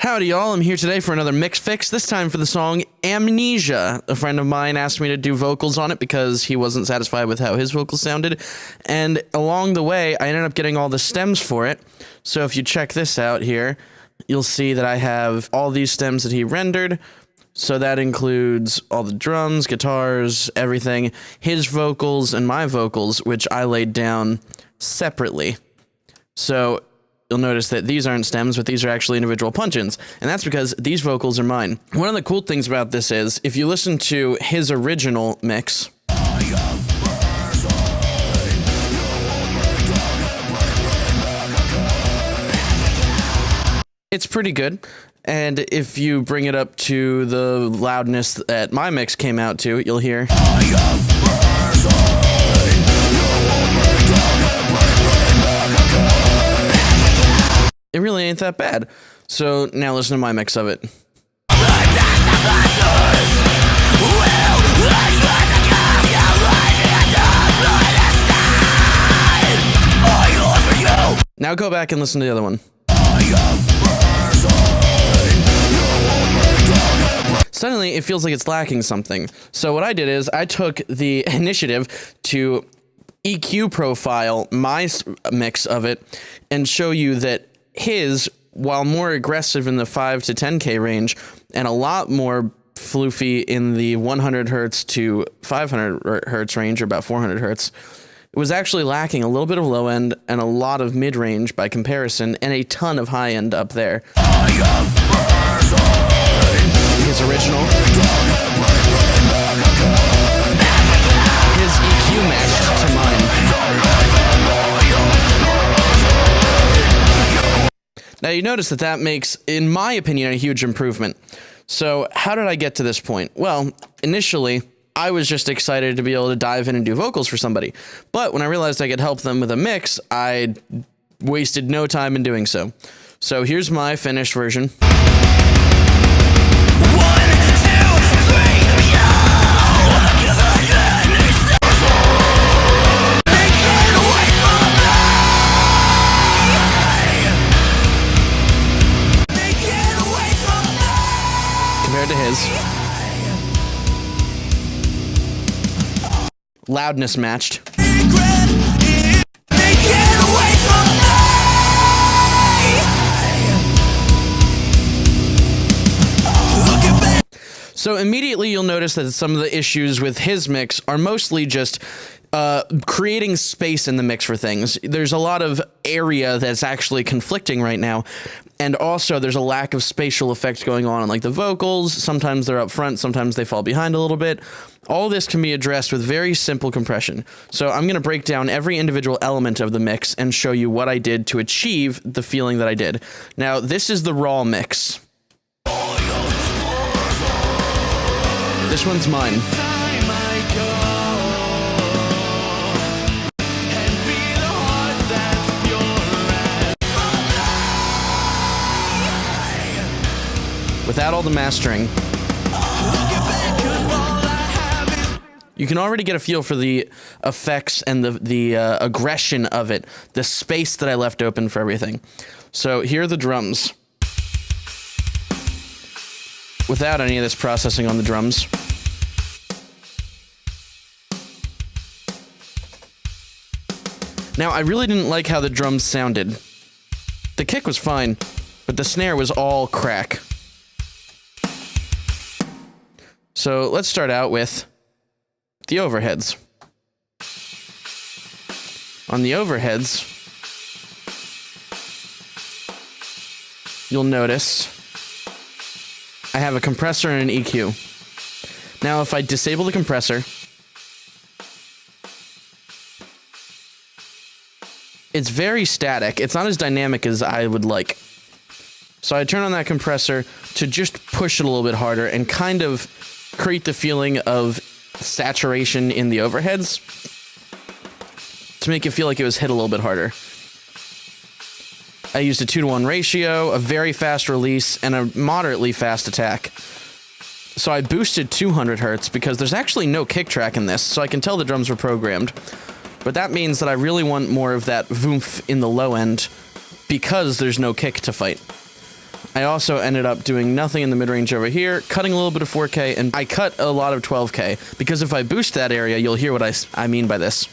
Howdy y'all, I'm here today for another mix fix, this time for the song Amnesia. A friend of mine asked me to do vocals on it because he wasn't satisfied with how his vocals sounded, and along the way I ended up getting all the stems for it. So if you check this out here, you'll see that I have all these stems that he rendered. So that includes all the drums, guitars, everything, his vocals and my vocals, which I laid down separately. So you'll notice that these aren't stems, but these are actually individual punch-ins, and that's because these vocals are mine. One of the cool things about this is, if you listen to his original mix, it's pretty good, and if you bring it up to the loudness that my mix came out to, you'll hear it really ain't that bad. So now listen to my mix of it. Now go back and listen to the other one. Suddenly, it feels like it's lacking something. So what I did is I took the initiative to EQ profile my mix of it and show you that his, while more aggressive in the 5 to 10K range and a lot more floofy in the 100 hertz to 500 hertz range, or about 400 hertz, it was actually lacking a little bit of low end and a lot of mid range by comparison, and a ton of high end up there. His original, his EQ matched to mine. Now you notice that that makes, in my opinion, a huge improvement. So how did I get to this point? Well, initially, I was just excited to be able to dive in and do vocals for somebody. But when I realized I could help them with a mix, I wasted no time in doing so. So here's my finished version. Compared to his. Loudness matched. So immediately you'll notice that some of the issues with his mix are mostly just creating space in the mix for things. There's a lot of area that's actually conflicting right now. And also there's a lack of spatial effects going on like the vocals. Sometimes they're up front, sometimes they fall behind a little bit. All this can be addressed with very simple compression. So I'm going to break down every individual element of the mix and show you what I did to achieve the feeling that I did. Now, this is the raw mix. This one's mine. Without all the mastering. You can already get a feel for the effects and the aggression of it, the space that I left open for everything. So here are the drums. Without any of this processing on the drums. Now, I really didn't like how the drums sounded. The kick was fine, but the snare was all crack. So let's start out with the overheads. On the overheads, you'll notice I have a compressor and an EQ. Now, if I disable the compressor, it's very static. It's not as dynamic as I would like. So I turn on that compressor to just push it a little bit harder and kind of create the feeling of saturation in the overheads to make it feel like it was hit a little bit harder. I used a 2-to-1 ratio, a very fast release, and a moderately fast attack. So I boosted 200 hertz because there's actually no kick track in this, so I can tell the drums were programmed. But that means that I really want more of that voomph in the low end because there's no kick to fight. I also ended up doing nothing in the mid-range over here, cutting a little bit of 4K, and I cut a lot of 12K, because if I boost that area, you'll hear what I mean by this.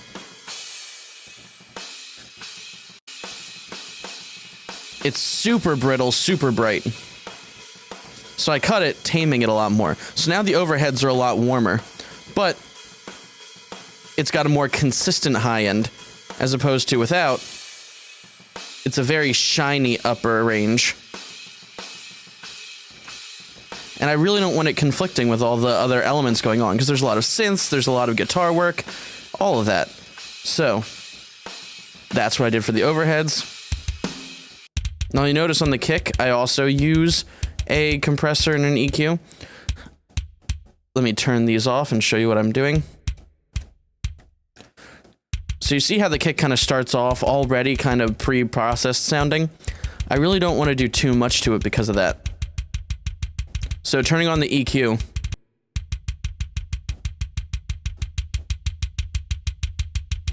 It's super brittle, super bright. So I cut it, taming it a lot more. So now the overheads are a lot warmer, but it's got a more consistent high end, as opposed to without. It's a very shiny upper range. And I really don't want it conflicting with all the other elements going on, because there's a lot of synths, there's a lot of guitar work, all of that. So that's what I did for the overheads. Now you notice on the kick, I also use a compressor and an EQ. Let me turn these off and show you what I'm doing. So you see how the kick kind of starts off already kind of pre-processed sounding? I really don't want to do too much to it because of that. So turning on the EQ,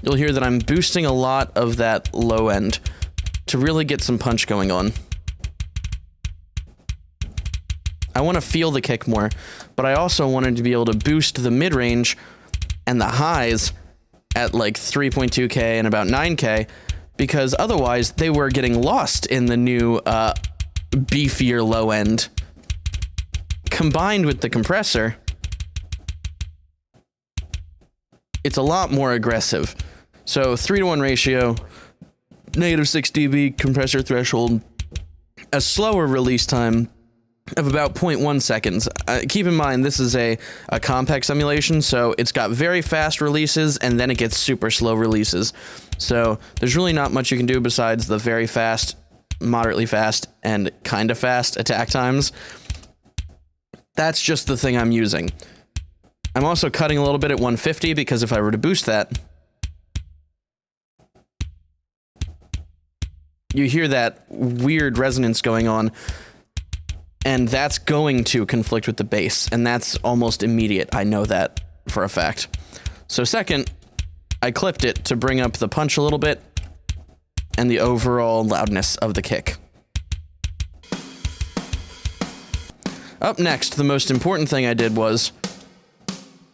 you'll hear that I'm boosting a lot of that low end to really get some punch going on. I want to feel the kick more, but I also wanted to be able to boost the mid-range and the highs at like 3.2K and about 9K, because otherwise they were getting lost in the new beefier low end. Combined with the compressor, it's a lot more aggressive. So 3-to-1 ratio, -6 dB compressor threshold, a slower release time of about 0.1 seconds. Keep in mind, this is a compact emulation, so it's got very fast releases, and then it gets super slow releases. So there's really not much you can do besides the very fast, moderately fast, and kind of fast attack times. That's just the thing I'm using. I'm also cutting a little bit at 150, because if I were to boost that, you hear that weird resonance going on, and that's going to conflict with the bass, and that's almost immediate. I know that for a fact. So second, I clipped it to bring up the punch a little bit and the overall loudness of the kick. Up next, the most important thing I did was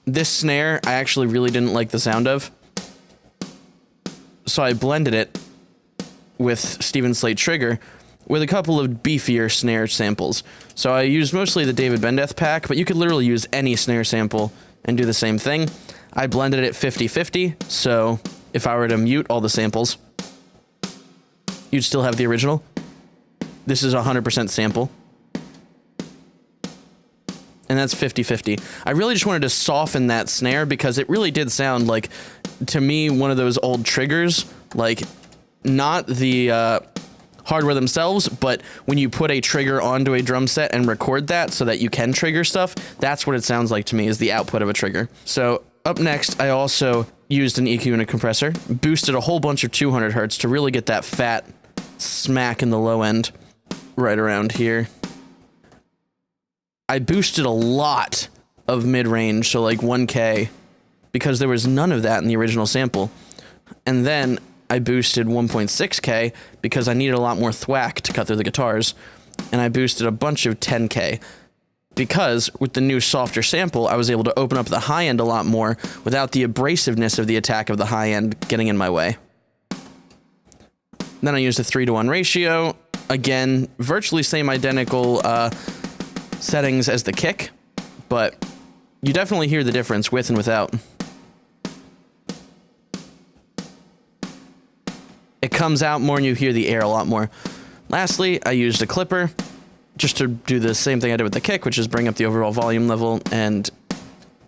this snare. I actually really didn't like the sound of, so I blended it with Steven Slate Trigger with a couple of beefier snare samples. So I used mostly the David Bendeth pack, but you could literally use any snare sample and do the same thing. I blended it 50-50, so if I were to mute all the samples, you'd still have the original. This is 100% sample. And that's 50-50. I really just wanted to soften that snare, because it really did sound like, to me, one of those old triggers, like not the hardware themselves, but when you put a trigger onto a drum set and record that so that you can trigger stuff, that's what it sounds like to me, is the output of a trigger. So up next, I also used an EQ and a compressor, boosted a whole bunch of 200 hertz to really get that fat smack in the low end right around here. I boosted a lot of mid-range, so like 1K, because there was none of that in the original sample. And then I boosted 1.6K because I needed a lot more thwack to cut through the guitars. And I boosted a bunch of 10K because with the new softer sample, I was able to open up the high end a lot more without the abrasiveness of the attack of the high end getting in my way. Then I used a 3-to-1 ratio. Again, virtually same identical settings as the kick, but you definitely hear the difference with and without. It comes out more and you hear the air a lot more. Lastly, I used a clipper just to do the same thing I did with the kick, which is bring up the overall volume level and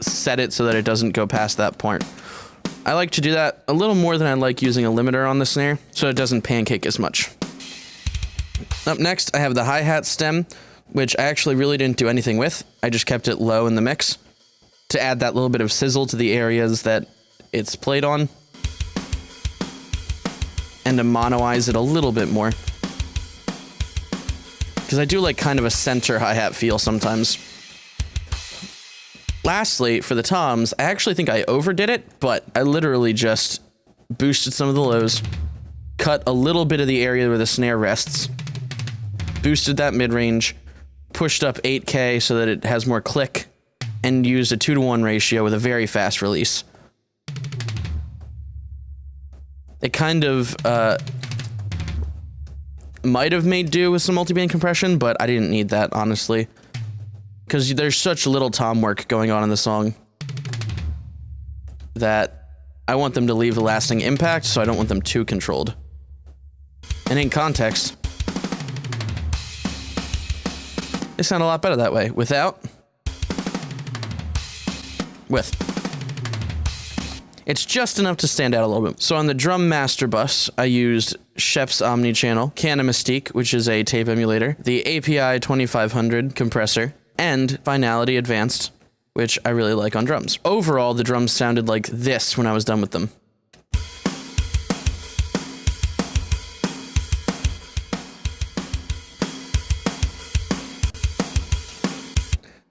set it so that it doesn't go past that point. I like to do that a little more than I like using a limiter on the snare, so it doesn't pancake as much. Up next, I have the hi-hat stem, which I actually really didn't do anything with. I just kept it low in the mix to add that little bit of sizzle to the areas that it's played on, and to monoize it a little bit more, because I do like kind of a center hi-hat feel sometimes. Lastly, for the toms, I actually think I overdid it, but I literally just boosted some of the lows, cut a little bit of the area where the snare rests, boosted that mid-range, pushed up 8K so that it has more click, and used a 2-to-1 ratio with a very fast release. It kind of might have made do with some multiband compression, but I didn't need that, honestly, because there's such little tom work going on in the song that I want them to leave a lasting impact, so I don't want them too controlled. And in context, they sound a lot better that way. Without. With. It's just enough to stand out a little bit. So on the drum master bus, I used Shep's Omni-Channel, Canon Mystique, which is a tape emulator, the API 2500 compressor, and Finality Advanced, which I really like on drums. Overall, the drums sounded like this when I was done with them.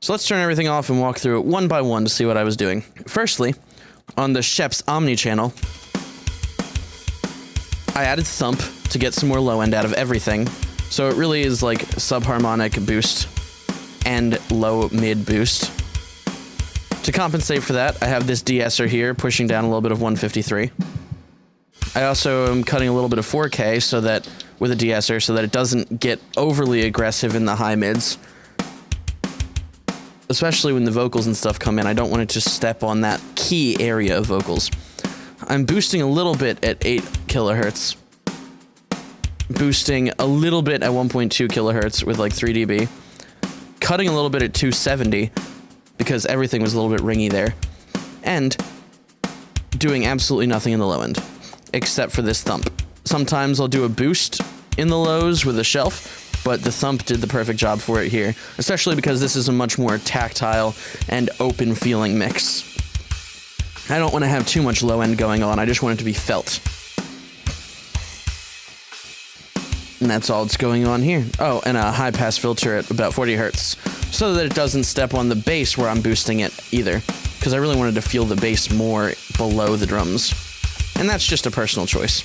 So let's turn everything off and walk through it one by one to see what I was doing. Firstly, on the Shep's Omni-Channel, I added thump to get some more low end out of everything. So it really is like subharmonic boost and low mid boost. To compensate for that, I have this de-esser here pushing down a little bit of 153. I also am cutting a little bit of 4K so that with a de-esser so that it doesn't get overly aggressive in the high mids. Especially when the vocals and stuff come in, I don't want it to step on that key area of vocals. I'm boosting a little bit at 8 kilohertz. Boosting a little bit at 1.2 kilohertz with like 3 dB. Cutting a little bit at 270 because everything was a little bit ringy there. And doing absolutely nothing in the low end, except for this thump. Sometimes I'll do a boost in the lows with a shelf, but the thump did the perfect job for it here, especially because this is a much more tactile and open feeling mix. I don't want to have too much low end going on, I just want it to be felt. And that's all that's going on here. Oh, and a high pass filter at about 40 hertz, so that it doesn't step on the bass where I'm boosting it either, because I really wanted to feel the bass more below the drums. And that's just a personal choice.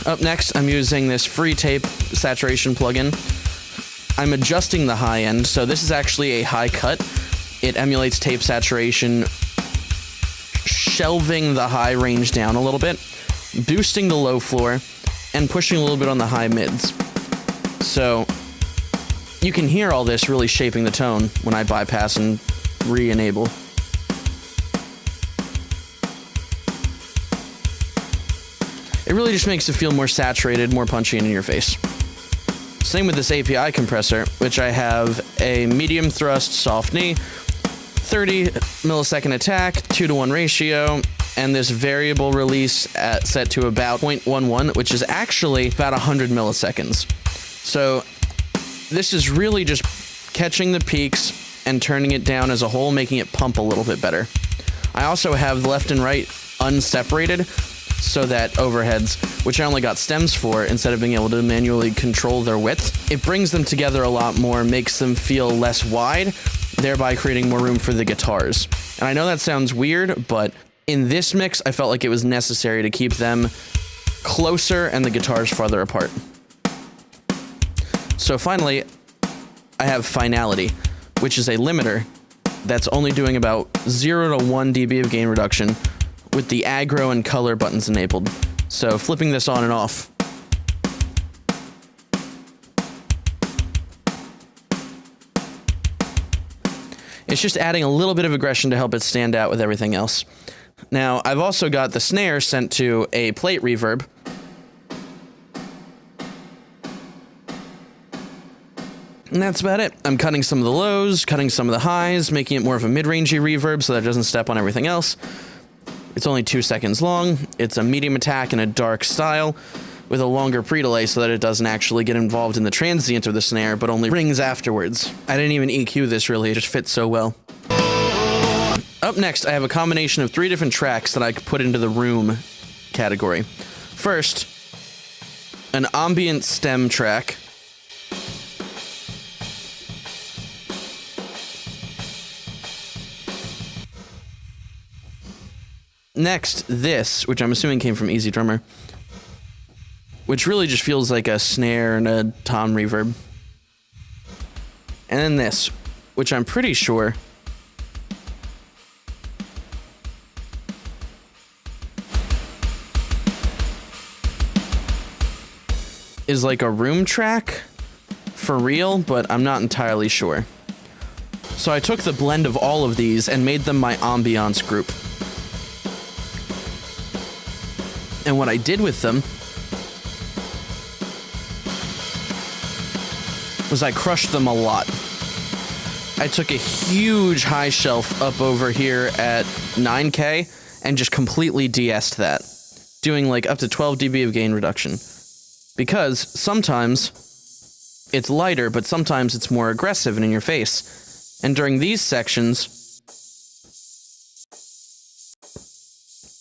Up next, I'm using this free tape saturation plugin. I'm adjusting the high end, so this is actually a high cut. It emulates tape saturation, shelving the high range down a little bit, boosting the low floor, and pushing a little bit on the high mids. So you can hear all this really shaping the tone when I bypass and re-enable. It really just makes it feel more saturated, more punchy, and in your face. Same with this API compressor, which I have a medium thrust soft knee, 30 millisecond attack, 2-to-1 ratio, and this variable release set to about 0.11, which is actually about 100 milliseconds. So this is really just catching the peaks and turning it down as a whole, making it pump a little bit better. I also have left and right unseparated, so that overheads, which I only got stems for instead of being able to manually control their width, it brings them together a lot more, makes them feel less wide, thereby creating more room for the guitars. And I know that sounds weird, but in this mix, I felt like it was necessary to keep them closer and the guitars farther apart. So finally, I have Finality, which is a limiter that's only doing about 0 to 1 dB of gain reduction, with the aggro and color buttons enabled. So flipping this on and off. It's just adding a little bit of aggression to help it stand out with everything else. Now, I've also got the snare sent to a plate reverb. And that's about it. I'm cutting some of the lows, cutting some of the highs, making it more of a mid-rangey reverb so that it doesn't step on everything else. It's only 2 seconds long. It's a medium attack in a dark style with a longer pre-delay so that it doesn't actually get involved in the transient of the snare, but only rings afterwards. I didn't even EQ this really, it just fits so well. Up next, I have a combination of 3 different tracks that I could put into the room category. First, an ambient stem track. Next, this, which I'm assuming came from Easy Drummer, which really just feels like a snare and a tom reverb. And then this, which I'm pretty sure is like a room track for real, but I'm not entirely sure. So I took the blend of all of these and made them my ambiance group. And what I did with them was I crushed them a lot. I took a huge high shelf up over here at 9K and just completely de-essed that, doing like up to 12 dB of gain reduction. Because sometimes it's lighter, but sometimes it's more aggressive and in your face. And during these sections,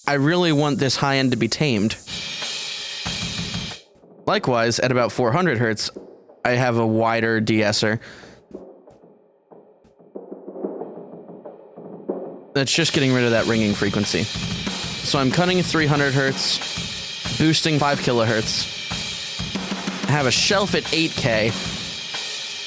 I really want this high end to be tamed. Likewise, at about 400 hertz, I have a wider de-esser that's just getting rid of that ringing frequency. So I'm cutting 300 hertz, boosting 5 kilohertz, have a shelf at 8K,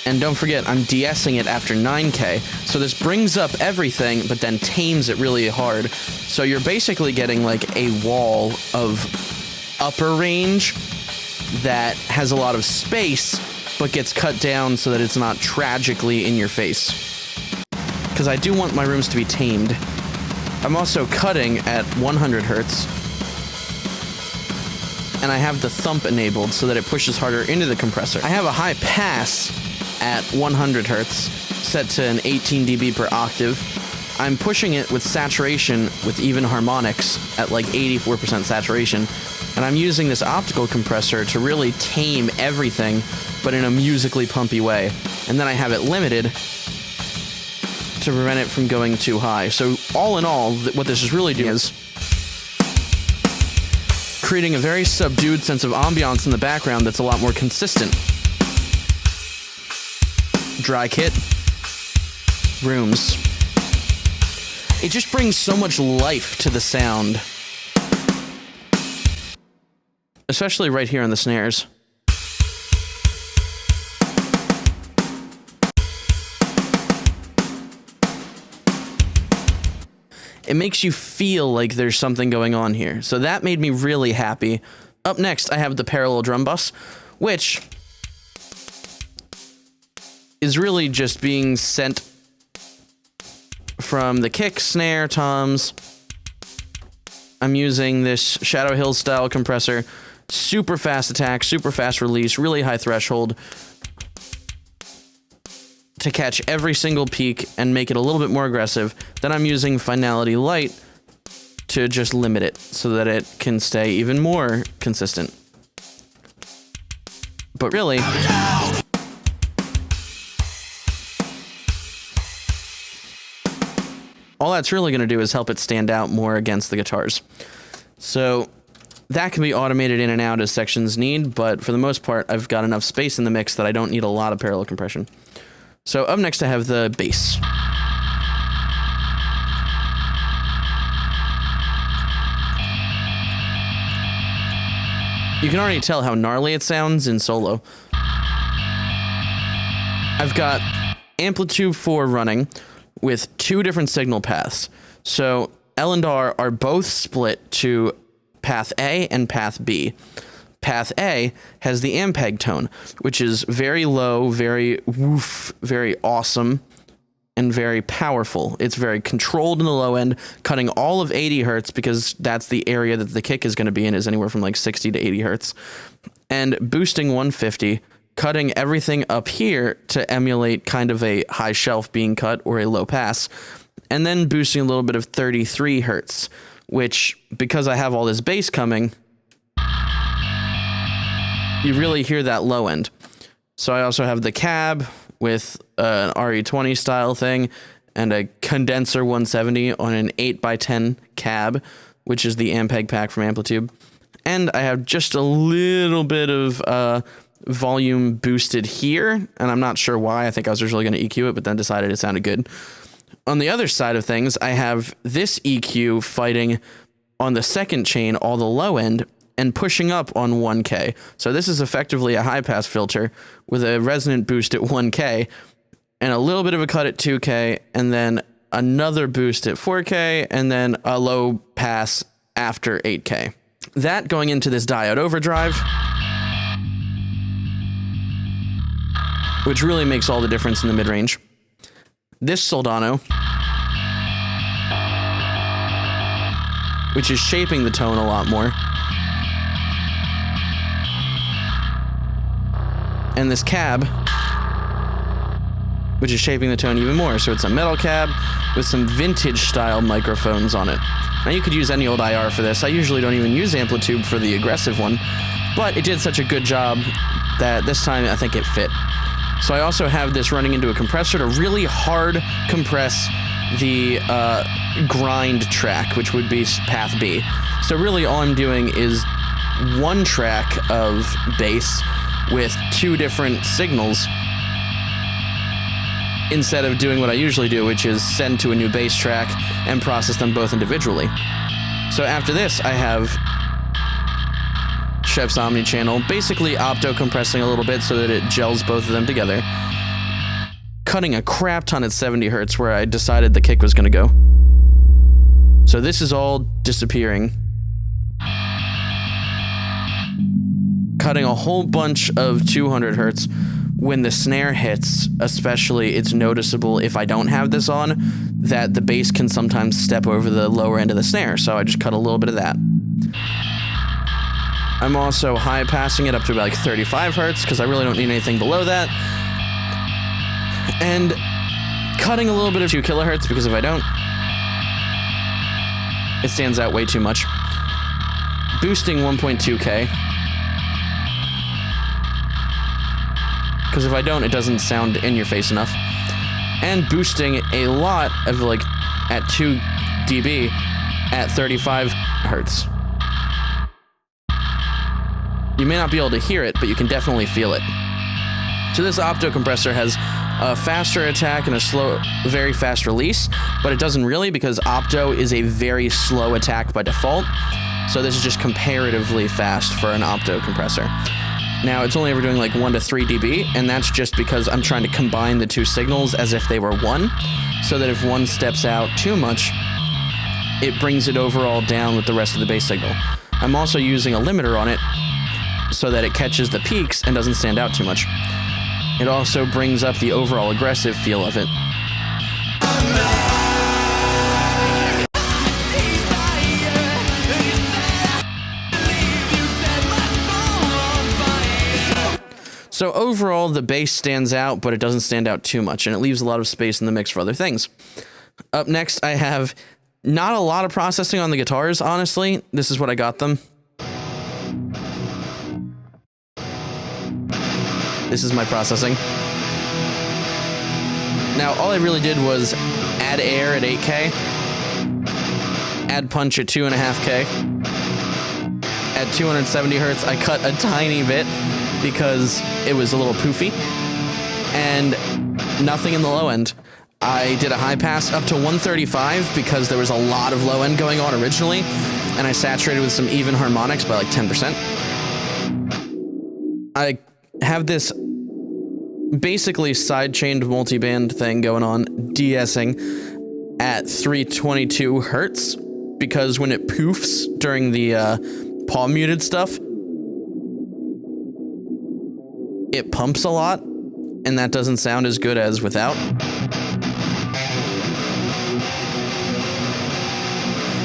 and don't forget, I'm de-essing it after 9K. So this brings up everything, but then tames it really hard. So you're basically getting like a wall of upper range that has a lot of space, but gets cut down so that it's not tragically in your face. Because I do want my rooms to be tamed. I'm also cutting at 100 hertz. And I have the thump enabled so that it pushes harder into the compressor. I have a high pass at 100 hertz, set to an 18 dB per octave. I'm pushing it with saturation with even harmonics at like 84% saturation. And I'm using this optical compressor to really tame everything, but in a musically pumpy way. And then I have it limited to prevent it from going too high. So all in all, what this is really doing is creating a very subdued sense of ambiance in the background that's a lot more consistent. Dry kit, rooms. It just brings so much life to the sound. Especially right here on the snares. It makes you feel like there's something going on here. So that made me really happy. Up next, I have the parallel drum bus, which is really just being sent from the kick, snare, toms. I'm using this Shadow Hill style compressor. Super fast attack, super fast release, really high threshold to catch every single peak and make it a little bit more aggressive. Then I'm using Finality Light to just limit it so that it can stay even more consistent. But really, all that's really going to do is help it stand out more against the guitars. So that can be automated in and out as sections need, but for the most part, I've got enough space in the mix that I don't need a lot of parallel compression. So up next, I have the bass. You can already tell how gnarly it sounds in solo. I've got Amplitude 4 running with 2 different signal paths. So L and R are both split to path A and path B. Path A has the Ampeg tone, which is very low, very woof, very awesome, and very powerful. It's very controlled in the low end, cutting all of 80 hertz because that's the area that the kick is going to be in, is anywhere from like 60 to 80 hertz. And boosting 150, cutting everything up here to emulate kind of a high shelf being cut or a low pass. And then boosting a little bit of 33 hertz, which, because I have all this bass coming, you really hear that low end. So I also have the cab with an RE20 style thing and a condenser 170 on an 8x10 cab, which is the Ampeg pack from Amplitude. And I have just a little bit of volume boosted here, and I'm not sure why. I think I was originally going to EQ it, but then decided it sounded good. On the other side of things, I have this EQ fighting on the second chain, all the low end, and pushing up on 1K. So this is effectively a high pass filter with a resonant boost at 1K and a little bit of a cut at 2K, and then another boost at 4K, and then a low pass after 8K. That going into this diode overdrive, which really makes all the difference in the mid-range. This Soldano, which is shaping the tone a lot more. And this cab, which is shaping the tone even more. So it's a metal cab with some vintage style microphones on it. Now you could use any old IR for this. I usually don't even use Amplitude for the aggressive one, but it did such a good job that this time I think it fit. So I also have this running into a compressor to really hard compress the grind track, which would be path B. So really all I'm doing is one track of bass with two different signals instead of doing what I usually do, which is send to a new bass track and process them both individually. So after this, I have Chef's Omni channel, basically opto compressing a little bit so that it gels both of them together. Cutting a crap ton at 70 hertz where I decided the kick was going to go. So this is all disappearing. Cutting a whole bunch of 200 hertz. When the snare hits, especially, it's noticeable if I don't have this on, that the bass can sometimes step over the lower end of the snare, so I just cut a little bit of that. I'm also high passing it up to about like 35 hertz, because I really don't need anything below that. And cutting a little bit of 2 kilohertz, because if I don't, it stands out way too much. Boosting 1.2K. Because if I don't, it doesn't sound in your face enough. And boosting a lot of like at 2 dB at 35 hertz. You may not be able to hear it, but you can definitely feel it. So this opto compressor has a faster attack and a very fast release, but it doesn't really, because opto is a very slow attack by default. So this is just comparatively fast for an opto compressor. Now, it's only ever doing like 1 to 3 dB, and that's just because I'm trying to combine the two signals as if they were one, so that if one steps out too much, it brings it overall down with the rest of the bass signal. I'm also using a limiter on it so that it catches the peaks and doesn't stand out too much. It also brings up the overall aggressive feel of it. So overall, the bass stands out, but it doesn't stand out too much, and it leaves a lot of space in the mix for other things. Up next, I have not a lot of processing on the guitars, honestly. This is what I got them. This is my processing. Now, all I really did was add air at 8K, add punch at 2.5K. At 270 hertz, I cut a tiny bit because it was a little poofy, and nothing in the low end. I did a high pass up to 135 because there was a lot of low end going on originally, and I saturated with some even harmonics by like 10%. I have this basically side-chained multiband thing going on, de-essing at 322 hertz, because when it poofs during the palm muted stuff, it pumps a lot, and that doesn't sound as good as without.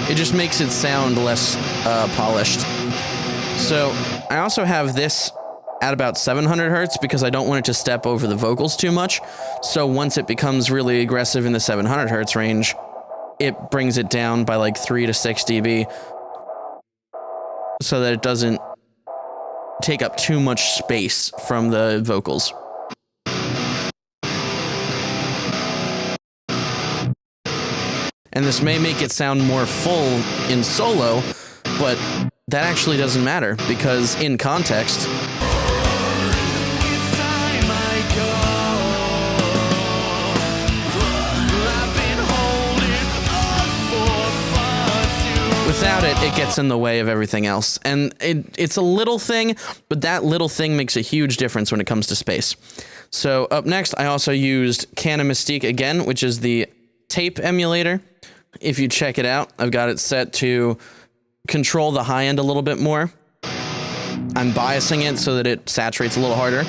It just makes it sound less polished. So I also have this at about 700 hertz because I don't want it to step over the vocals too much. So once it becomes really aggressive in the 700 hertz range, it brings it down by like 3 to 6 dB so that it doesn't take up too much space from the vocals. And this may make it sound more full in solo, but that actually doesn't matter because in context, with that without it, it gets in the way of everything else. And it's a little thing, but that little thing makes a huge difference when it comes to space. So up next, I also used Canon Mystique again, which is the tape emulator. If you check it out, I've got it set to control the high end a little bit more. I'm biasing it so that it saturates a little harder,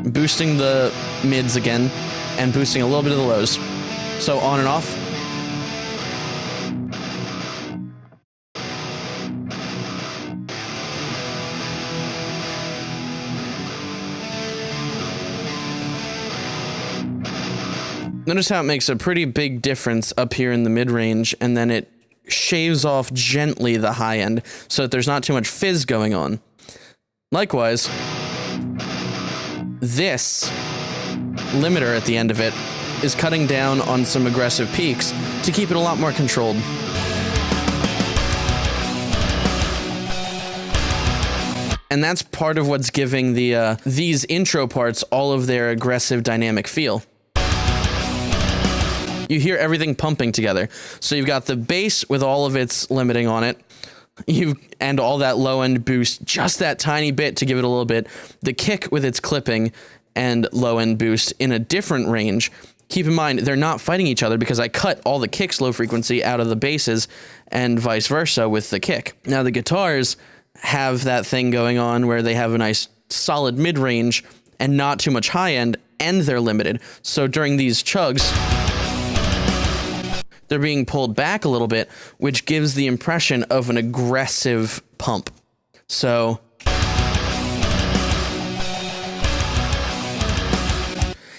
boosting the mids again, and boosting a little bit of the lows. So on and off. Notice how it makes a pretty big difference up here in the mid-range, and then it shaves off gently the high end so that there's not too much fizz going on. Likewise, this limiter at the end of it is cutting down on some aggressive peaks to keep it a lot more controlled. And that's part of what's giving these intro parts all of their aggressive dynamic feel. You hear everything pumping together. So you've got the bass with all of its limiting on it, and all that low end boost, just that tiny bit to give it a little bit. The kick with its clipping and low end boost in a different range. Keep in mind, they're not fighting each other because I cut all the kick's low frequency out of the basses and vice versa with the kick. Now the guitars have that thing going on where they have a nice solid mid range and not too much high end, and they're limited. So during these chugs, they're being pulled back a little bit, which gives the impression of an aggressive pump. So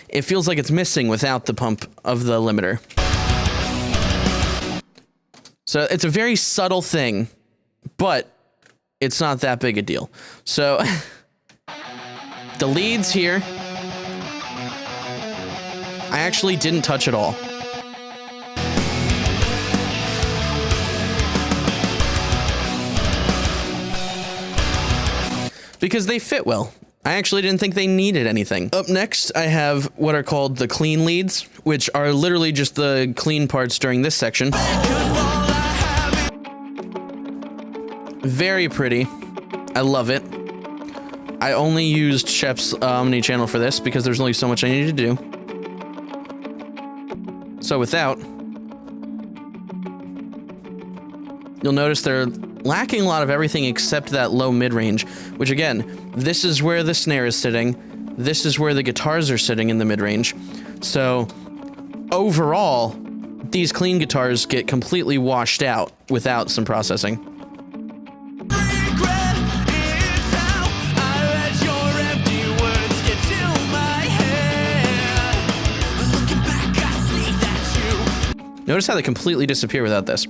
it feels like it's missing without the pump of the limiter. So it's a very subtle thing, but it's not that big a deal. So the leads here, I actually didn't touch at all. Because they fit well. I actually didn't think they needed anything. Up next, I have what are called the clean leads, which are literally just the clean parts during this section. Very pretty. I love it. I only used Shep's Omni channel for this because there's only so much I needed to do. So without, you'll notice they're lacking a lot of everything except that low mid-range, which again, this is where the snare is sitting. This is where the guitars are sitting in the mid-range. So overall, these clean guitars get completely washed out without some processing. Notice how they completely disappear without this.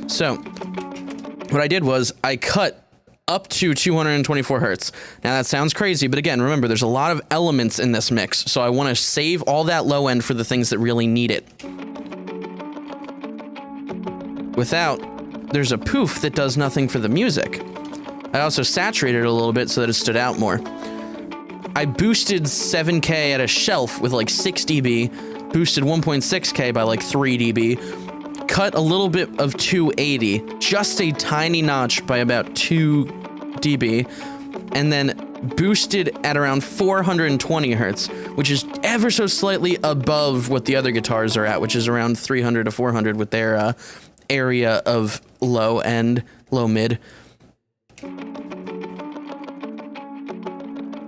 So what I did was I cut up to 224 hertz. Now that sounds crazy, but again, remember, there's a lot of elements in this mix, so I want to save all that low end for the things that really need it. Without, there's a poof that does nothing for the music. I also saturated it a little bit so that it stood out more. I boosted 7K at a shelf with like 6 dB, boosted 1.6K by like 3 dB, cut a little bit of 280, just a tiny notch by about 2 dB, and then boosted at around 420 hertz, which is ever so slightly above what the other guitars are at, which is around 300 to 400 with their area of low end, low mid,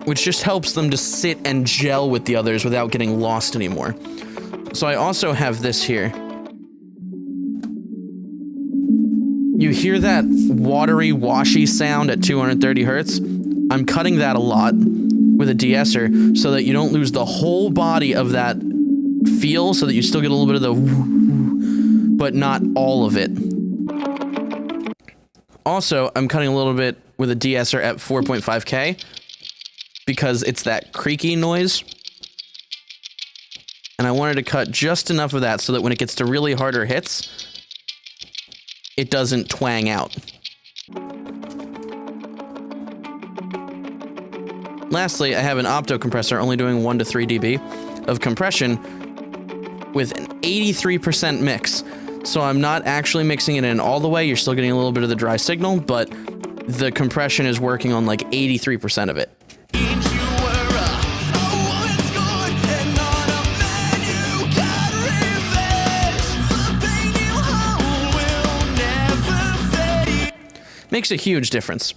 which just helps them to sit and gel with the others without getting lost anymore. So I also have this here. You hear that watery, washy sound at 230 hertz? I'm cutting that a lot with a de-esser so that you don't lose the whole body of that feel, so that you still get a little bit of the but not all of it. Also, I'm cutting a little bit with a de-esser at 4.5K because it's that creaky noise. And I wanted to cut just enough of that so that when it gets to really harder hits, it doesn't twang out. Lastly, I have an opto compressor only doing 1 to 3 dB of compression with an 83% mix. So I'm not actually mixing it in all the way. You're still getting a little bit of the dry signal, but the compression is working on like 83% of it. Makes a huge difference.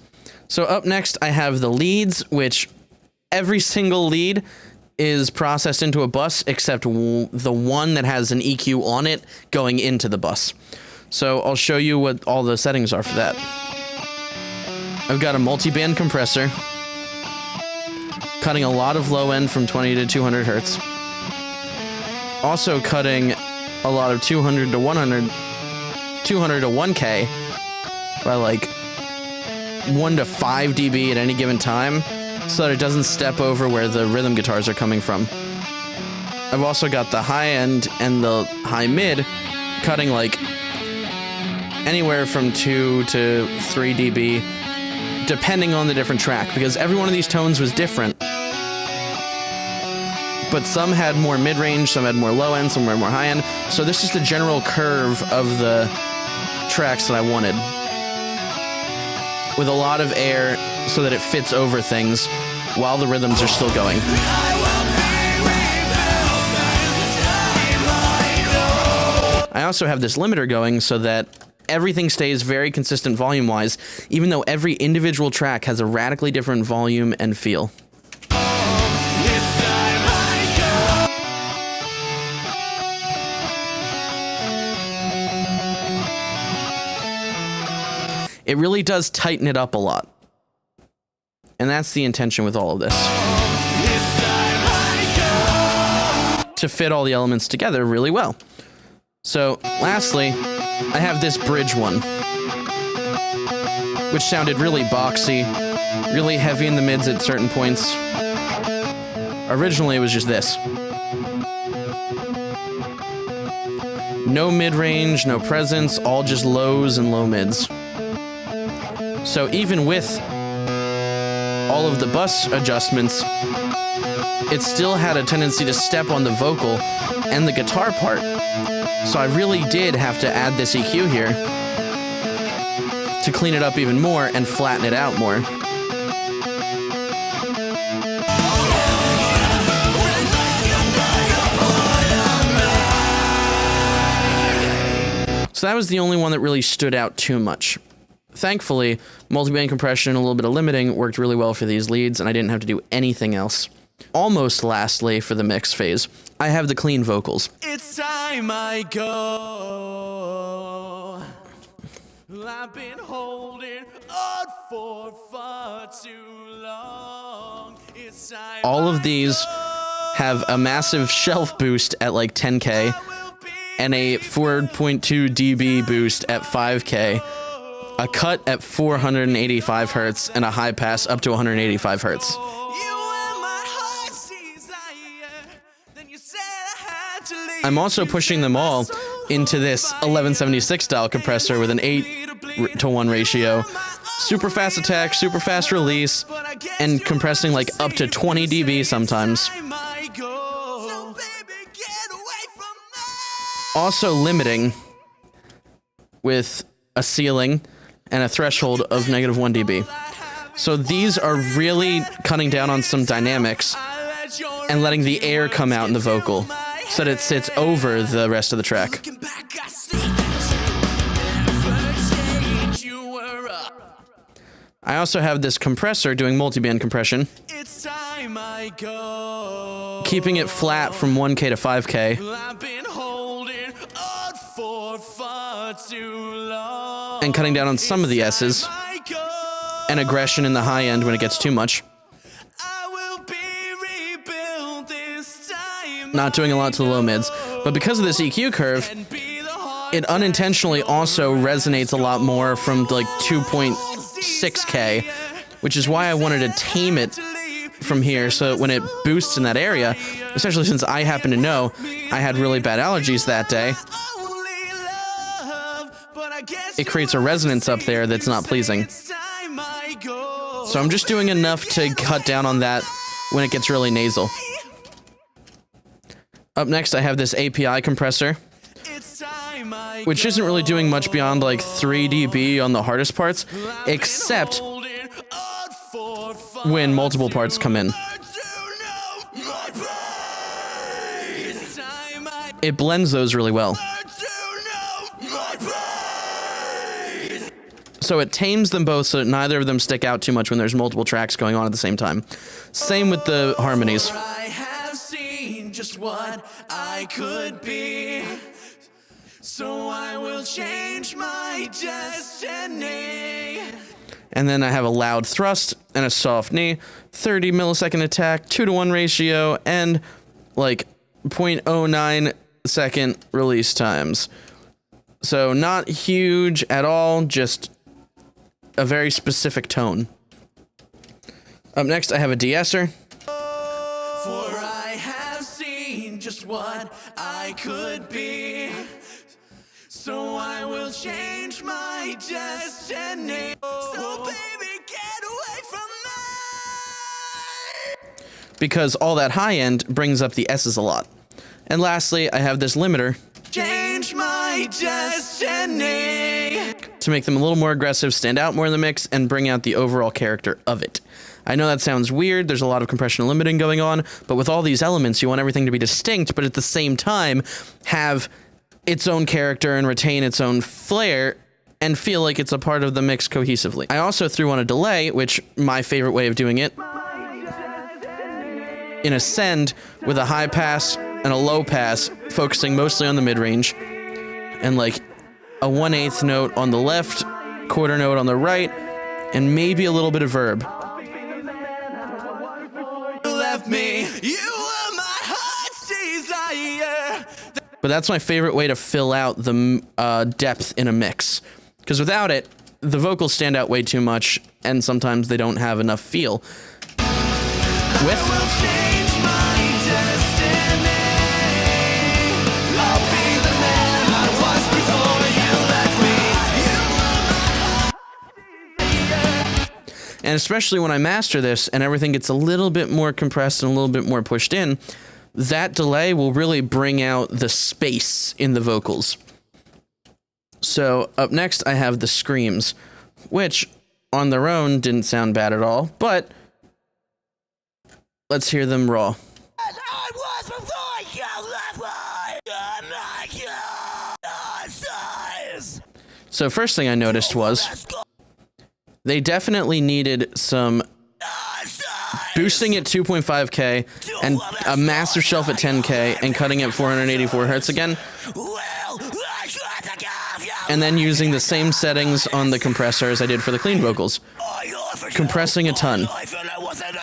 So up next, I have the leads, which every single lead is processed into a bus except the one that has an EQ on it going into the bus. So I'll show you what all the settings are for that. I've got a multi-band compressor, cutting a lot of low end from 20 to 200 hertz. Also cutting a lot of 200 to 1K by like 1 to 5 dB at any given time, so that it doesn't step over where the rhythm guitars are coming from. I've also got the high end and the high mid cutting like anywhere from 2 to 3 dB depending on the different track, because every one of these tones was different. But some had more mid-range, some had more low end, some had more high end. So this is the general curve of the tracks that I wanted, with a lot of air so that it fits over things while the rhythms are still going. I also have this limiter going so that everything stays very consistent volume-wise, even though every individual track has a radically different volume and feel. It really does tighten it up a lot. And that's the intention with all of this. To fit all the elements together really well. So, lastly, I have this bridge one, which sounded really boxy, really heavy in the mids at certain points. Originally, it was just this. No mid-range, no presence, all just lows and low mids. So even with all of the bus adjustments, it still had a tendency to step on the vocal and the guitar part. So I really did have to add this EQ here to clean it up even more and flatten it out more. So that was the only one that really stood out too much. Thankfully, multi-band compression and a little bit of limiting worked really well for these leads, and I didn't have to do anything else. Almost lastly, for the mix phase, I have the clean vocals. It's time I go. I've been holding on for far too long. It's time all of these have a massive shelf boost at like 10K and a 4.2 dB boost at 5K. A cut at 485 hertz, and a high pass up to 185 hertz. I'm also pushing them all into this 1176 style compressor with an 8:1 ratio. Super fast attack, super fast release, and compressing like up to 20 dB sometimes. Also limiting with a ceiling and a threshold of -1 dB. So these are really cutting down on some dynamics and letting the air come out in the vocal so that it sits over the rest of the track. I also have this compressor doing multi-band compression, keeping it flat from 1K to 5K. And cutting down on some of the S's, and aggression in the high end when it gets too much. Not doing a lot to the low mids, but because of this EQ curve, it unintentionally also resonates a lot more from like 2.6K, which is why I wanted to tame it from here so that when it boosts in that area, especially since I happen to know I had really bad allergies that day, it creates a resonance up there that's not pleasing. So I'm just doing enough to cut down on that when it gets really nasal. Up next, I have this API compressor which isn't really doing much beyond like 3 dB on the hardest parts, except when multiple parts come in. It blends those really well. So it tames them both so that neither of them stick out too much when there's multiple tracks going on at the same time. Same with the harmonies. I have seen just what I could be, so I will change my destiny. And then I have a loud thrust and a soft knee, 30 millisecond attack, 2-to-1 ratio, and like 0.09 second release times. So not huge at all, just a very specific tone. Up next, I have a de-esser. For I have seen just what I could be, so I will change my destiny. So baby, get away from me! Because all that high end brings up the S's a lot. And lastly, I have this limiter Change my destiny. to make them a little more aggressive, stand out more in the mix, and bring out the overall character of it. I know that sounds weird, there's a lot of compression and limiting going on, but with all these elements, you want everything to be distinct, but at the same time, have its own character and retain its own flair, and feel like it's a part of the mix cohesively. I also threw on a delay, which my favorite way of doing it, in a send with a high pass and a low pass, focusing mostly on the mid-range, and like a 1/8 note on the left, quarter note on the right, and maybe a little bit of verb. You left me, you were my heart's desire. But that's my favorite way to fill out the depth in a mix. Because without it, the vocals stand out way too much, and sometimes they don't have enough feel. With Change my destiny. I'll be the man I was before you left me. And especially when I master this and everything gets a little bit more compressed and a little bit more pushed in, that delay will really bring out the space in the vocals. So up next, I have the screams, which on their own didn't sound bad at all, but let's hear them raw. I was before you left me. So first thing I noticed was they definitely needed some boosting at 2.5K and a massive shelf at 10K and cutting at 484 hertz again, and then using the same settings on the compressor as I did for the clean vocals. Compressing a ton.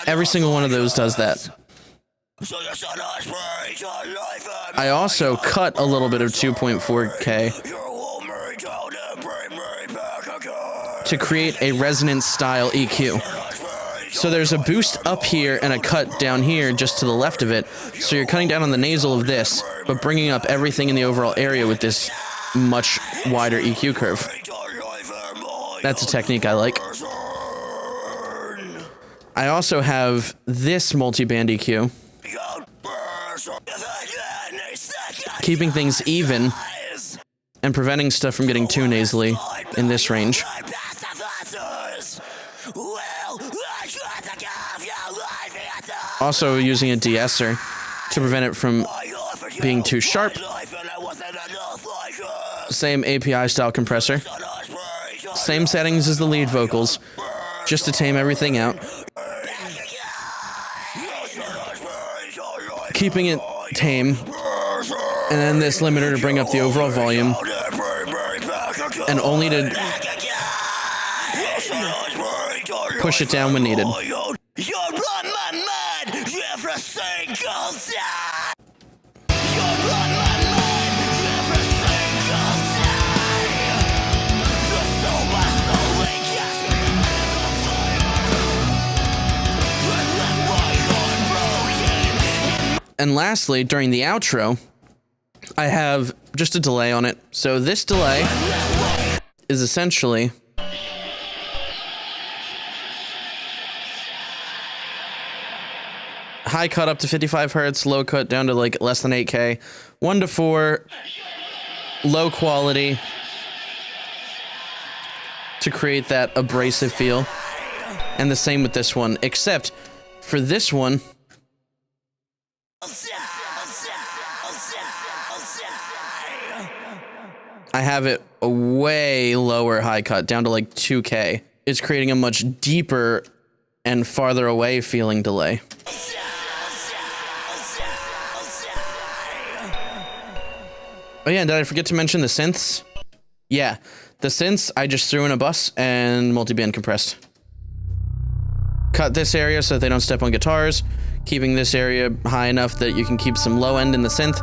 Every single one of those does that. I also cut a little bit of 2.4K to create a resonance style EQ. So there's a boost up here and a cut down here just to the left of it. So you're cutting down on the nasal of this, but bringing up everything in the overall area with this much wider EQ curve. That's a technique I like. I also have this multi-band EQ, keeping things even and preventing stuff from getting too nasally in this range. Also using a de-esser to prevent it from being too sharp. Same API style compressor. Same settings as the lead vocals, just to tame everything out. Keeping it tame. And then this limiter to bring up the overall volume. And only to push it down when needed. And lastly, during the outro, I have just a delay on it. So this delay is essentially high cut up to 55 hertz, low cut down to like less than 8K, 1 to 4, low quality to create that abrasive feel. And the same with this one, except for this one, I have it a way lower high cut, down to like 2K. It's creating a much deeper and farther away feeling delay. Oh yeah, and did I forget to mention the synths? Yeah, the synths I just threw in a bus and multiband compressed. Cut this area so that they don't step on guitars, keeping this area high enough that you can keep some low end in the synth,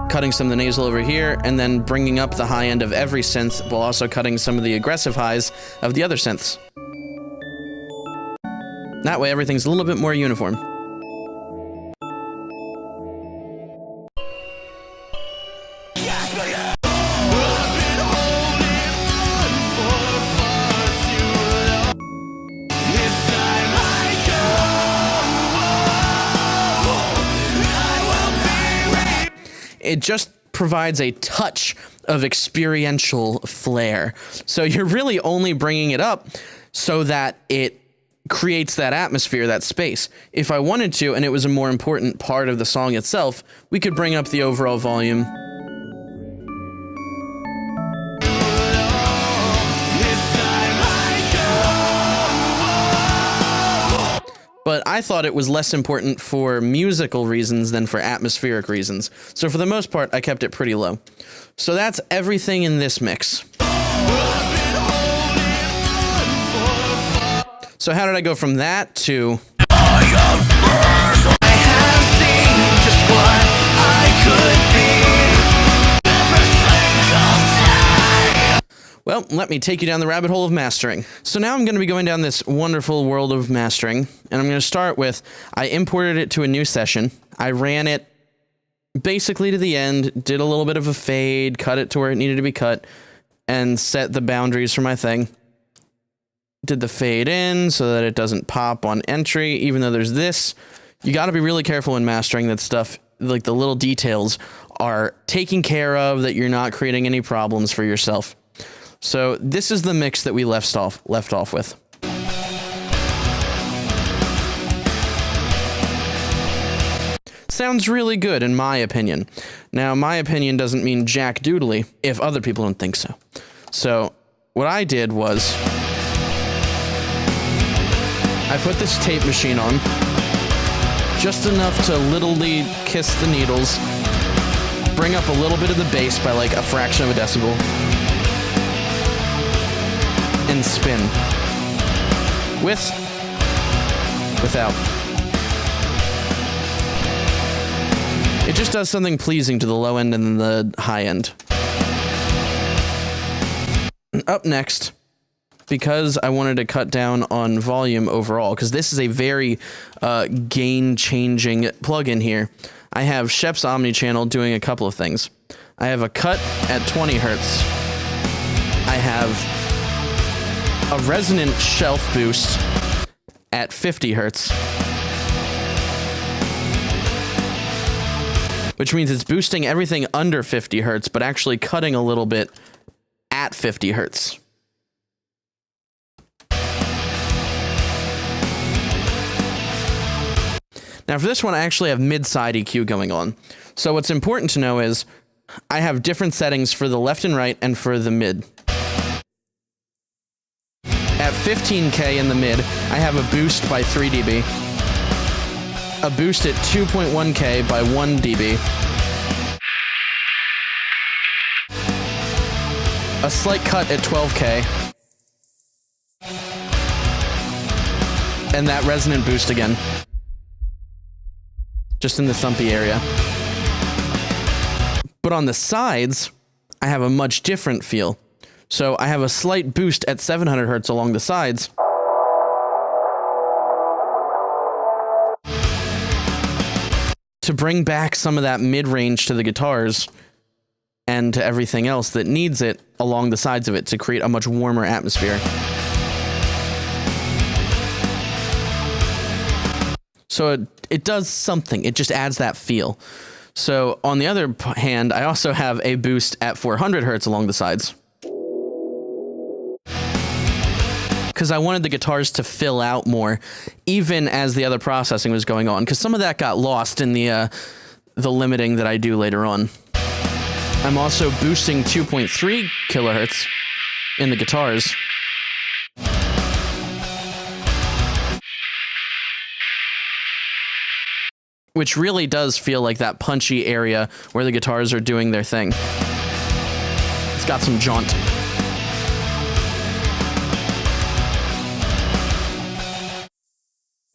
cutting some of the nasal over here, and then bringing up the high end of every synth while also cutting some of the aggressive highs of the other synths. That way everything's a little bit more uniform. It just provides a touch of experiential flair. So you're really only bringing it up so that it creates that atmosphere, that space. If I wanted to, and it was a more important part of the song itself, we could bring up the overall volume. But I thought it was less important for musical reasons than for atmospheric reasons. So for the most part, I kept it pretty low. So that's everything in this mix. So how did I go from that to... I have seen just what I could be. Well, let me take you down the rabbit hole of mastering. So now I'm going to be going down this wonderful world of mastering, and I'm going to start with, I imported it to a new session. I ran it basically to the end, did a little bit of a fade, cut it to where it needed to be cut, and set the boundaries for my thing. Did the fade in so that it doesn't pop on entry, even though there's this. You got to be really careful in mastering that stuff, like the little details are taken care of, that you're not creating any problems for yourself. So this is the mix that we left off with. Sounds really good in my opinion. Now, my opinion doesn't mean jack doodly if other people don't think so. So what I did was I put this tape machine on just enough to literally kiss the needles, bring up a little bit of the bass by like a fraction of a decibel, and spin. Without. It just does something pleasing to the low end and the high end. Up next, because I wanted to cut down on volume overall, because this is a very gain-changing plugin here, I have Shep's Omnichannel doing a couple of things. I have a cut at 20 hertz. I have a resonant shelf boost at 50 hertz. Which means it's boosting everything under 50 hertz, but actually cutting a little bit at 50 hertz. Now for this one, I actually have mid-side EQ going on. So what's important to know is I have different settings for the left and right and for the mid. At 15K in the mid, I have a boost by 3 dB, a boost at 2.1K by 1 dB, a slight cut at 12K, and that resonant boost again, just in the thumpy area. But on the sides, I have a much different feel. So I have a slight boost at 700 hertz along the sides. To bring back some of that mid-range to the guitars and to everything else that needs it along the sides of it to create a much warmer atmosphere. So it does something. It just adds that feel. So on the other hand, I also have a boost at 400 hertz along the sides. Because I wanted the guitars to fill out more, even as the other processing was going on, because some of that got lost in the limiting that I do later on. I'm also boosting 2.3 kilohertz in the guitars. Which really does feel like that punchy area where the guitars are doing their thing. It's got some jaunt.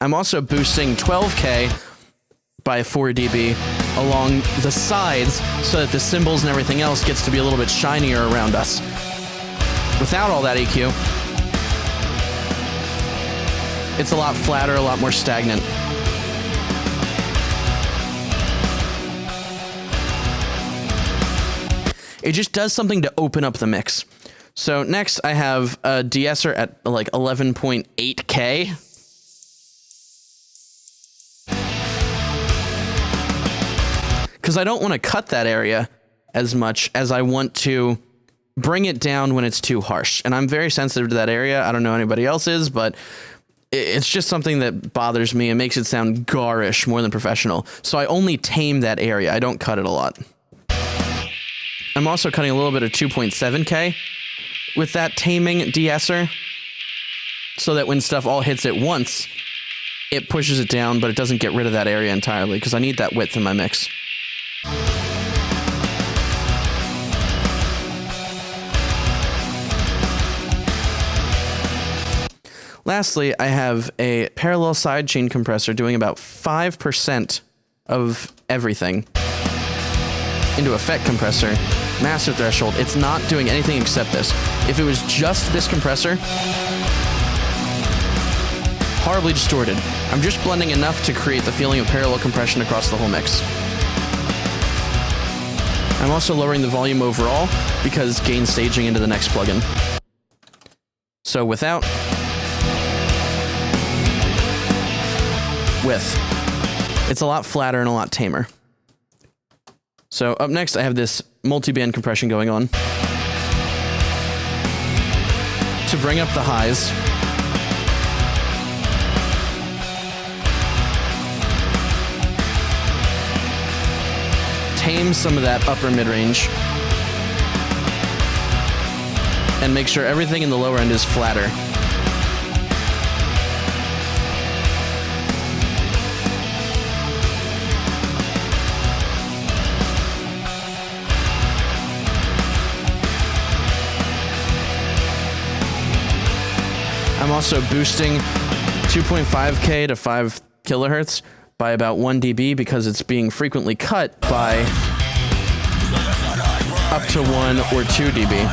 I'm also boosting 12K by 4 dB along the sides so that the cymbals and everything else gets to be a little bit shinier around us. Without all that EQ, it's a lot flatter, a lot more stagnant. It just does something to open up the mix. So next I have a de-esser at like 11.8K. Because I don't want to cut that area as much as I want to bring it down when it's too harsh. And I'm very sensitive to that area. I don't know anybody else is, but it's just something that bothers me and makes it sound garish more than professional. So I only tame that area. I don't cut it a lot. I'm also cutting a little bit of 2.7K with that taming de-esser so that when stuff all hits at once, it pushes it down, but it doesn't get rid of that area entirely because I need that width in my mix. Lastly, I have a parallel sidechain compressor doing about 5% of everything into effect compressor, master threshold. It's not doing anything except this. If it was just this compressor, horribly distorted. I'm just blending enough to create the feeling of parallel compression across the whole mix. I'm also lowering the volume overall because gain staging into the next plugin. So without, with, it's a lot flatter and a lot tamer. So up next, I have this multi-band compression going on to bring up the highs. Tame some of that upper mid-range and make sure everything in the lower end is flatter. I'm also boosting 2.5K to 5 kilohertz by about 1 dB because it's being frequently cut by up to 1 or 2 dB.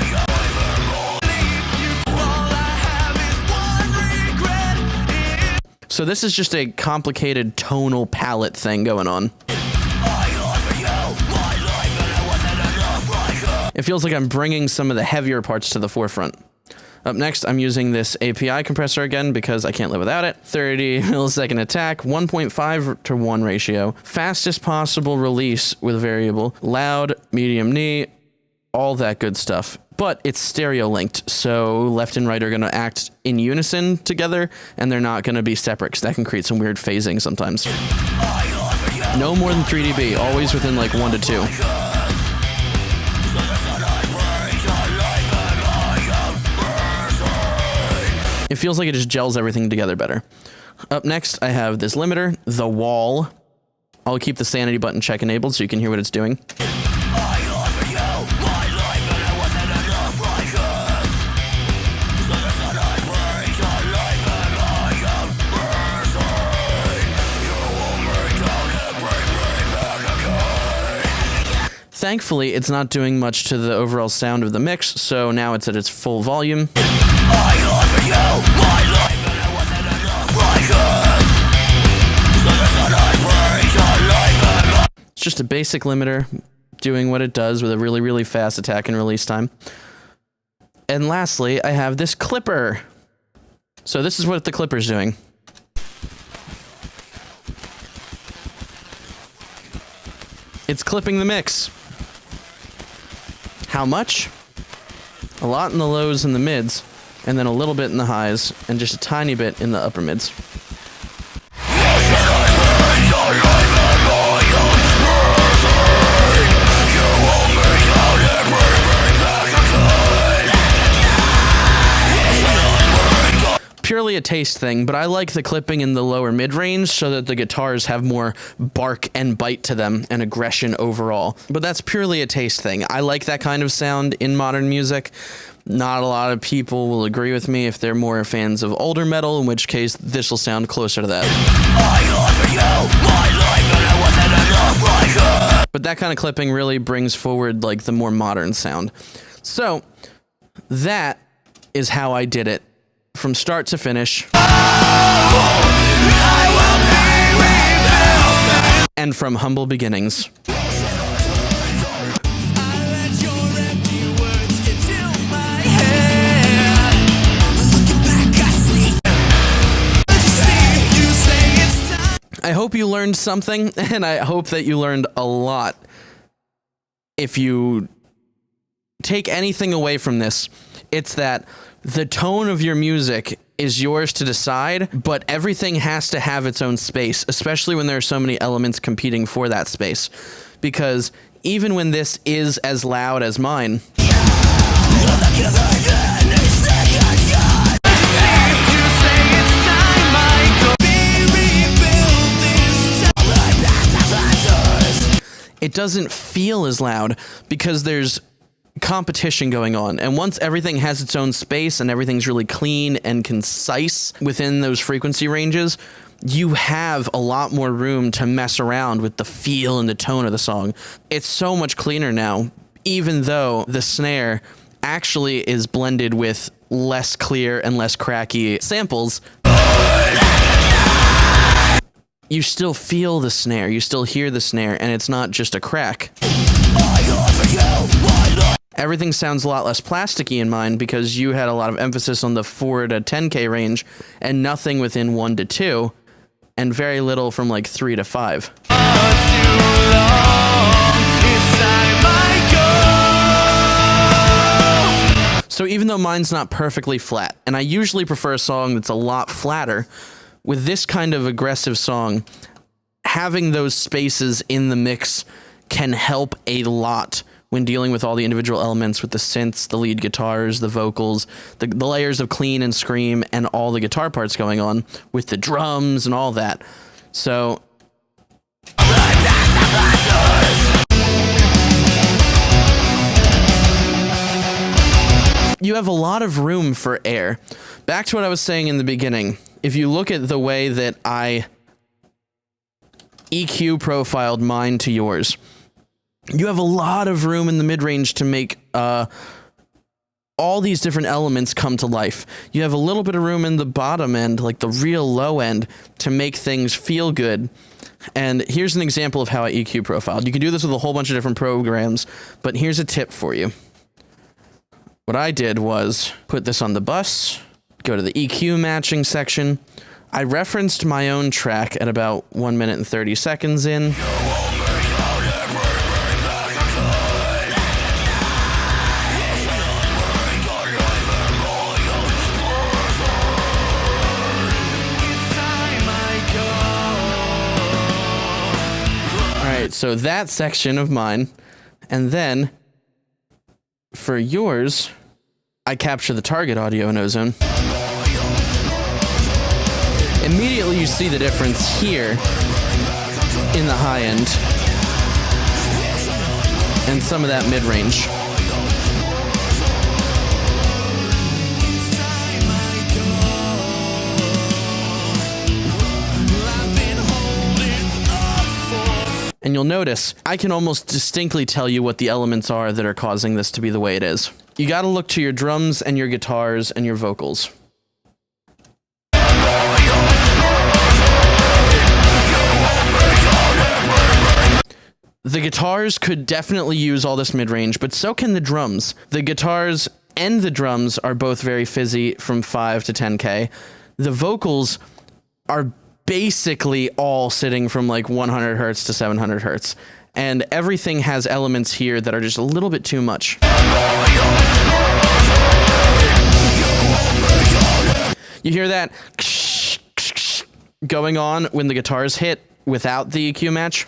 So this is just a complicated tonal palette thing going on. It feels like I'm bringing some of the heavier parts to the forefront. Up next, I'm using this API compressor again because I can't live without it. 30 millisecond attack, 1.5 to 1 ratio. Fastest possible release with variable. Loud, medium knee, all that good stuff. But it's stereo linked, so left and right are going to act in unison together, and they're not going to be separate because that can create some weird phasing sometimes. No more than 3 dB, always within like 1 to 2. It feels like it just gels everything together better. Up next, I have this limiter, the wall. I'll keep the sanity button check enabled so you can hear what it's doing. Thankfully, it's not doing much to the overall sound of the mix, so now it's at its full volume. It's just a basic limiter doing what it does with a really, really fast attack and release time. And lastly, I have this clipper. So this is what the clipper's doing. It's clipping the mix. How much? A lot in the lows and the mids, and then a little bit in the highs, and just a tiny bit in the upper mids. Purely a taste thing, but I like the clipping in the lower mid-range so that the guitars have more bark and bite to them and aggression overall. But that's purely a taste thing. I like that kind of sound in modern music. Not a lot of people will agree with me if they're more fans of older metal, in which case this will sound closer to that. But that kind of clipping really brings forward like the more modern sound. So that is how I did it. From start to finish. And from humble beginnings. I hope you learned something, and I hope that you learned a lot. If you take anything away from this, it's that the tone of your music is yours to decide, but everything has to have its own space, especially when there are so many elements competing for that space. Because even when this is as loud as mine, it doesn't feel as loud because there's competition going on. And once everything has its own space and everything's really clean and concise within those frequency ranges, you have a lot more room to mess around with the feel and the tone of the song. It's so much cleaner now, even though the snare actually is blended with less clear and less cracky samples. You still feel the snare, you still hear the snare, and it's not just a crack. Everything sounds a lot less plasticky in mine because you had a lot of emphasis on the 4 to 10K range and nothing within 1 to 2 and very little from like 3 to 5. So even though mine's not perfectly flat, and I usually prefer a song that's a lot flatter, with this kind of aggressive song, having those spaces in the mix can help a lot when dealing with all the individual elements with the synths, the lead guitars, the vocals, the layers of clean and scream, and all the guitar parts going on with the drums and all that. So you have a lot of room for air. Back to what I was saying in the beginning. If you look at the way that I EQ profiled mine to yours, you have a lot of room in the mid-range to make all these different elements come to life. You have a little bit of room in the bottom end, like the real low end, to make things feel good. And here's an example of how I EQ profiled. You can do this with a whole bunch of different programs, but here's a tip for you. What I did was put this on the bus, go to the EQ matching section. I referenced my own track at about 1 minute and 30 seconds in. So that section of mine, and then for yours, I capture the target audio in Ozone. Immediately you see the difference here in the high end and some of that mid-range. And you'll notice, I can almost distinctly tell you what the elements are that are causing this to be the way it is. You gotta look to your drums and your guitars and your vocals. The guitars could definitely use all this mid-range, but so can the drums. The guitars and the drums are both very fizzy from 5 to 10K. The vocals are basically all sitting from like 100 hertz to 700 hertz. and everything has elements here that are just a little bit too much. You hear that going on when the guitars hit without the EQ match?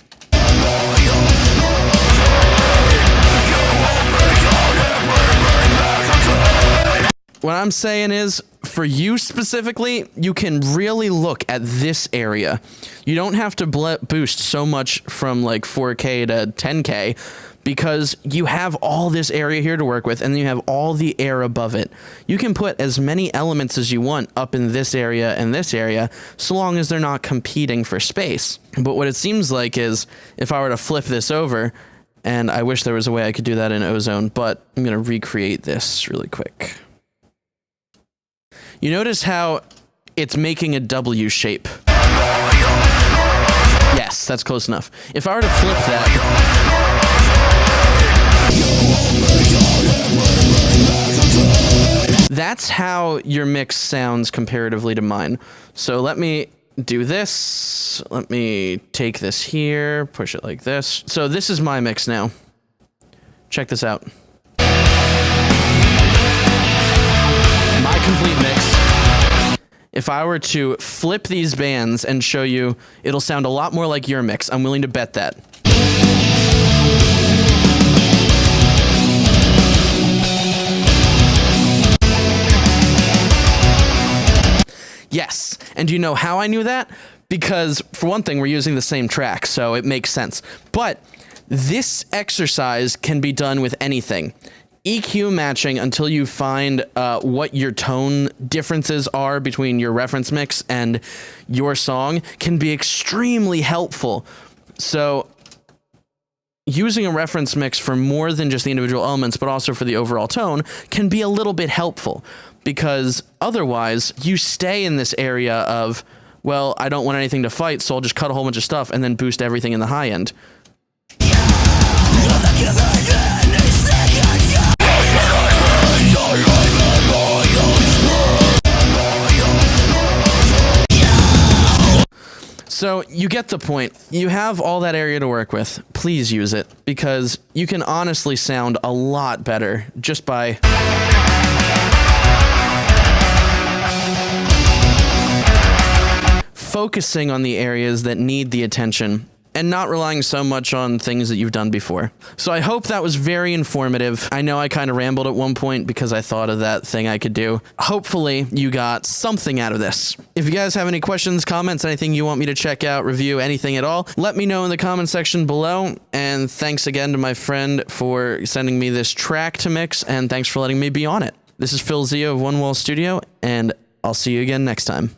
What I'm saying is, for you specifically, you can really look at this area. You don't have to boost so much from like 4K to 10K, because you have all this area here to work with, and then you have all the air above it. You can put as many elements as you want up in this area and this area, so long as they're not competing for space. But what it seems like is, if I were to flip this over, and I wish there was a way I could do that in Ozone, but I'm going to recreate this really quick. You notice how it's making a W shape. Yes, that's close enough. If I were to flip that... That's how your mix sounds comparatively to mine. So let me do this. Let me take this here, push it like this. So this is my mix now. Check this out. My complete mix. If I were to flip these bands and show you, it'll sound a lot more like your mix. I'm willing to bet that. Yes, and do you know how I knew that? Because, for one thing, we're using the same track, so it makes sense. But this exercise can be done with anything. EQ matching until you find what your tone differences are between your reference mix and your song can be extremely helpful. So using a reference mix for more than just the individual elements, but also for the overall tone, can be a little bit helpful, because otherwise you stay in this area of, well, I don't want anything to fight, so I'll just cut a whole bunch of stuff and then boost everything in the high end. So you get the point. You have all that area to work with. Please use it, because you can honestly sound a lot better just by focusing on the areas that need the attention and not relying so much on things that you've done before. So I hope that was very informative. I know I kind of rambled at one point because I thought of that thing I could do. Hopefully you got something out of this. If you guys have any questions, comments, anything you want me to check out, review, anything at all, let me know in the comment section below. And thanks again to my friend for sending me this track to mix, and thanks for letting me be on it. This is Phil Zio of One Wall Studio, and I'll see you again next time.